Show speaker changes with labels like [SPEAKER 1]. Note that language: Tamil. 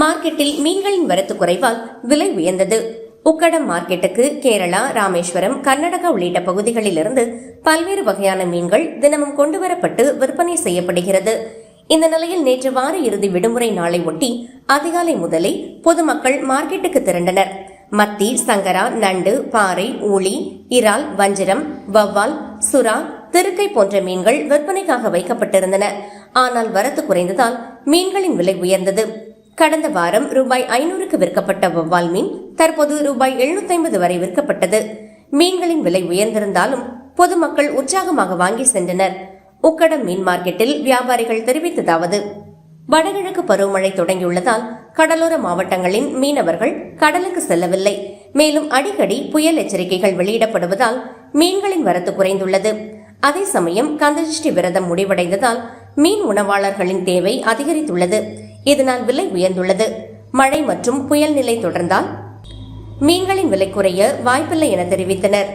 [SPEAKER 1] மார்க்கெட்டில் மீன்களின் வரத்து குறைவால் விலை உயர்ந்தது. உக்கடம் மார்க்கெட்டுக்கு கேரளா, ராமேஸ்வரம், கர்நாடகா உள்ளிட்ட பகுதிகளிலிருந்து பல்வேறு வகையான மீன்கள் தினமும் கொண்டுவரப்பட்டு விற்பனை செய்யப்படுகிறது. இந்த நிலையில் நேற்று வார இறுதி விடுமுறை நாளை ஒட்டி அதிகாலை முதலே பொதுமக்கள் மார்க்கெட்டுக்கு திரண்டனர். மத்தி, சங்கரா, நண்டு, பாறை, ஊளி, இறால், வஞ்சிரம், வவ்வால், சுறா, திருக்கை போன்ற மீன்கள் விற்பனைக்காக வைக்கப்பட்டிருந்தன. ஆனால் வரத்து குறைந்ததால் மீன்களின் விலை உயர்ந்தது. கடந்த வாரம் ரூபாய் 500க்கு விற்கப்பட்ட வவ்வால் மீன் தற்போது ரூபாய் 750 வரை விற்கப்பட்டது. மீன்களின் விலை உயர்ந்திருந்தாலும் பொதுமக்கள் உற்சாகமாக வாங்கி சென்றனர். உக்கடம் மீன் மார்க்கெட்டில் வியாபாரிகள் தெரிவித்ததாவது: வடகிழக்கு பருவமழை தொடங்கியுள்ளதால் கடலோர மாவட்டங்களின் மீனவர்கள் கடலுக்கு செல்லவில்லை. மேலும் அடிக்கடி புயல் எச்சரிக்கைகள் வெளியிடப்படுவதால் மீன்களின் வரத்து குறைந்துள்ளது. அதே சமயம் கந்தசஷ்டி விரதம் முடிவடைந்ததால் மீன் உணவாளர்களின் தேவை அதிகரித்துள்ளது. இதனால் விலை உயர்ந்துள்ளது. மழை மற்றும் புயல் நிலை தொடர்ந்தால் மீன்களின் விலை குறைய வாய்ப்பில்லை என தெரிவித்தனர்.